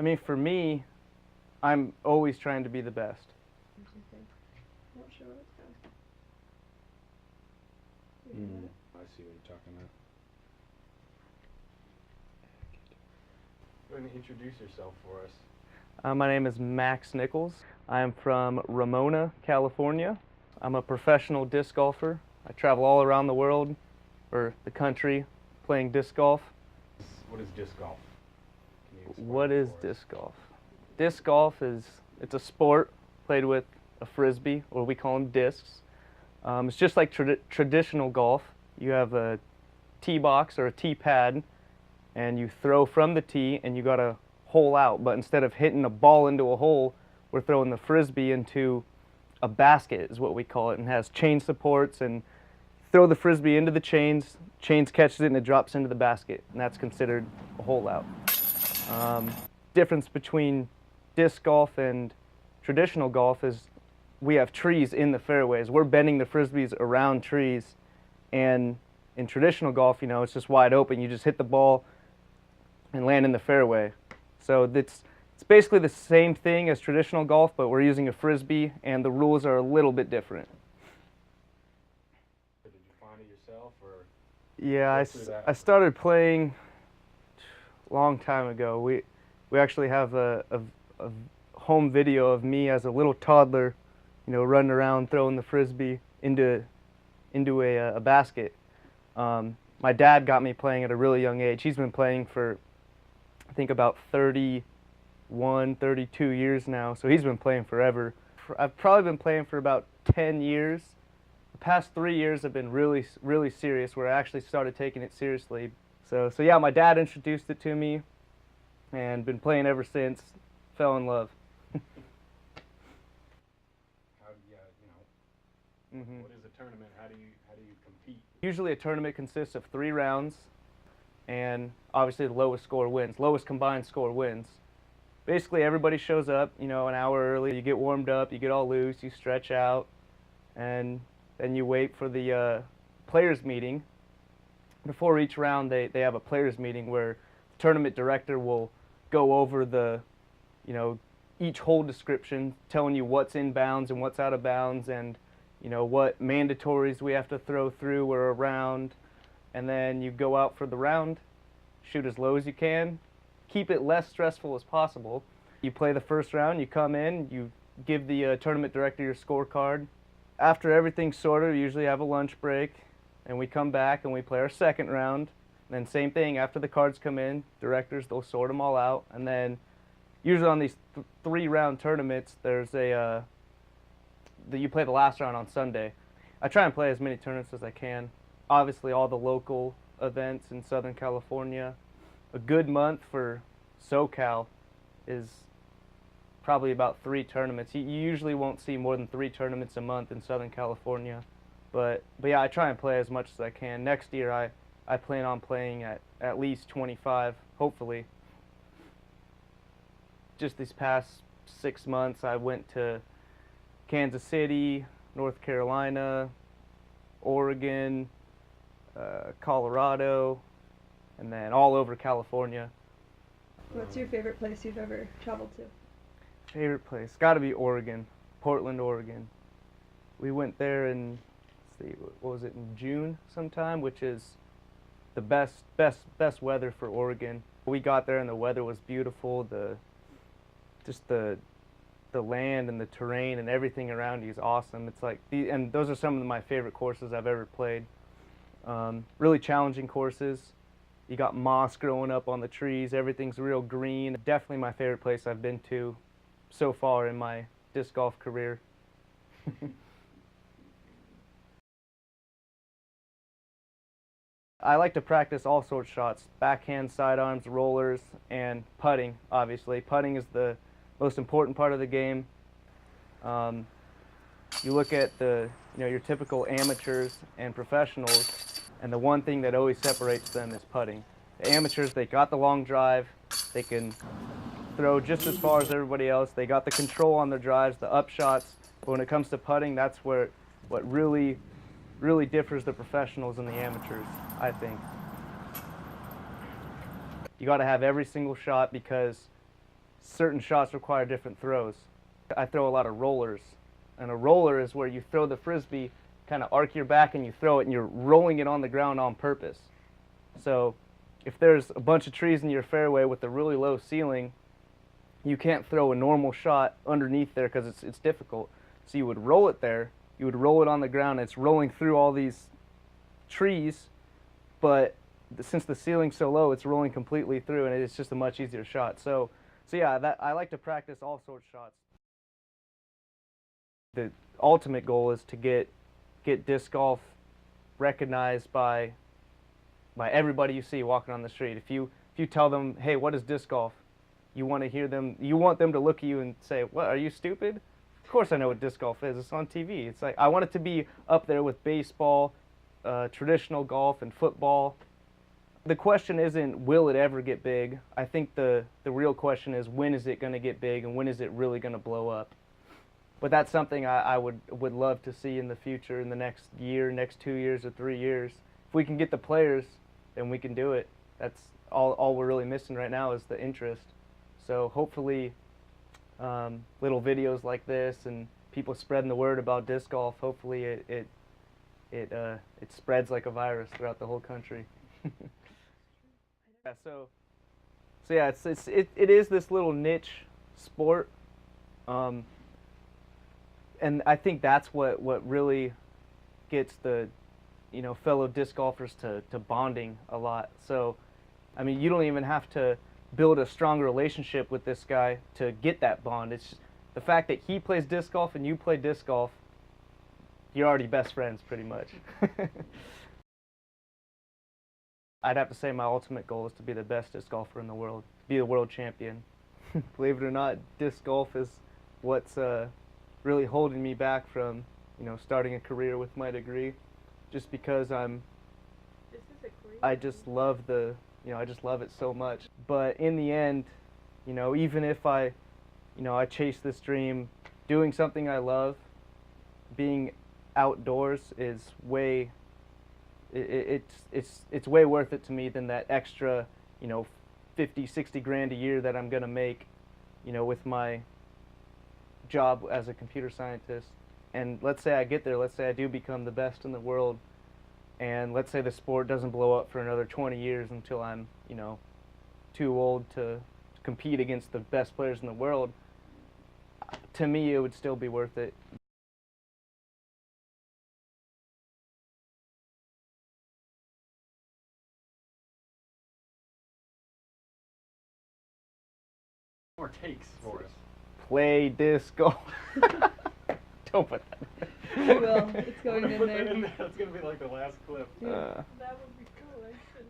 I mean, for me, I'm always trying to be the best. Not sure what it's going. I see what you're talking about. Go ahead and introduce yourself for us. My name is Max Nichols. I'm from Ramona, California. I'm a professional disc golfer. I travel all around the world, or the country, playing disc golf. What is disc golf? What is disc golf? Disc golf it's a sport played with a frisbee, or we call them discs. It's just like traditional golf. You have a tee box or a tee pad, and you throw from the tee, and you got to hole out. But instead of hitting a ball into a hole, we're throwing the frisbee into a basket, is what we call it, and has chain supports. And throw the frisbee into the chains catches it, and it drops into the basket, and that's considered a hole out. Difference between disc golf and traditional golf is we have trees in the fairways. We're bending the frisbees around trees, and in traditional golf, it's just wide open. You just hit the ball and land in the fairway. So it's basically the same thing as traditional golf, but we're using a frisbee, and the rules are a little bit different. Did you find it yourself, or? Yeah, I started playing a long time ago. We actually have a home video of me as a little toddler, running around throwing the frisbee into a basket. My dad got me playing at a really young age. He's been playing for, I think, about 31, 32 years now, so he's been playing forever. I've probably been playing for about 10 years. The past 3 years have been really, really serious, where I actually started taking it seriously. So yeah, my dad introduced it to me, and been playing ever since. Fell in love. What is a tournament? How do you compete? Usually a tournament consists of 3 rounds, and obviously the lowest score wins. Lowest combined score wins. Basically everybody shows up, an hour early. You get warmed up, you get all loose, you stretch out, and then you wait for the players meeting. Before each round, they have a players meeting where the tournament director will go over the, each hole description, telling you what's in bounds and what's out of bounds, and what mandatories we have to throw through or around. And then you go out for the round, shoot as low as you can, keep it less stressful as possible. You play the first round, you come in, you give the tournament director your scorecard. After everything's sorted, we usually have a lunch break, and we come back and we play our second round. And then same thing, after the cards come in, directors, they'll sort them all out. And then usually on these 3-round tournaments, there's you play the last round on Sunday. I try and play as many tournaments as I can. Obviously all the local events in Southern California. A good month for SoCal is probably about 3 tournaments. You usually won't see more than 3 tournaments a month in Southern California. But yeah, I try and play as much as I can. Next year I plan on playing at least 25, hopefully. Just these past 6 months I went to Kansas City, North Carolina, Oregon, Colorado, and then all over California. What's your favorite place you've ever traveled to? Favorite place? Gotta be Oregon, Portland, Oregon. We went there in, let's see, what was it, in June sometime, which is the best weather for Oregon. We got there and the weather was beautiful. Just the land and the terrain and everything around you is awesome. It's like, and those are some of my favorite courses I've ever played. Really challenging courses. You got moss growing up on the trees. Everything's real green. Definitely my favorite place I've been to so far in my disc golf career. I like to practice all sorts of shots: backhand, sidearms, rollers, and putting, obviously. Putting is the most important part of the game. You look at your typical amateurs and professionals, and the one thing that always separates them is putting. The amateurs, they got the long drive, they can throw just as far as everybody else, they got the control on their drives, the up shots, but when it comes to putting, that's what really differs the professionals and the amateurs, I think. You got to have every single shot, because certain shots require different throws. I throw a lot of rollers, and a roller is where you throw the frisbee, kind of arc your back and you throw it, and you're rolling it on the ground on purpose. So if there's a bunch of trees in your fairway with a really low ceiling, you can't throw a normal shot underneath there because it's difficult. So you would roll it there, you would roll it on the ground, and it's rolling through all these trees, but since the ceiling's so low, it's rolling completely through, and it's just a much easier shot. So yeah, I like to practice all sorts of shots. The ultimate goal is to get disc golf recognized by everybody you see walking on the street. If you tell them, hey, what is disc golf? You want them to look at you and say, what, are you stupid? Of course I know what disc golf is. It's on TV. It's like, I want it to be up there with baseball, traditional golf, and football. The question isn't, will it ever get big? I think the real question is, when is it going to get big, and when is it really going to blow up? But that's something I would love to see in the future, in the next year, next 2 years, or 3 years. If we can get the players, then we can do it. That's all we're really missing right now is the interest. So hopefully little videos like this and people spreading the word about disc golf, hopefully it spreads like a virus throughout the whole country. Yeah, so yeah, it is this little niche sport, and I think that's what really gets the fellow disc golfers to bonding a lot. So I mean, you don't even have to build a strong relationship with this guy to get that bond. It's just the fact that he plays disc golf and you play disc golf, you're already best friends pretty much. I'd have to say my ultimate goal is to be the best disc golfer in the world, be a world champion. Believe it or not, disc golf is what's really holding me back from starting a career with my degree, just because I just love I just love it so much. But in the end, even if I chase this dream, doing something I love, being outdoors is way, it's way worth it to me than that extra, 50, 60 grand a year that I'm gonna make, with my job as a computer scientist. And let's say I get there, let's say I do become the best in the world, and let's say the sport doesn't blow up for another 20 years until I'm, too old to compete against the best players in the world. To me, it would still be worth it. More takes for us. Play disc golf. Don't put that. I will. It's going in Put there. that in there. That's gonna be like the last clip. Dude, that would be cool, actually.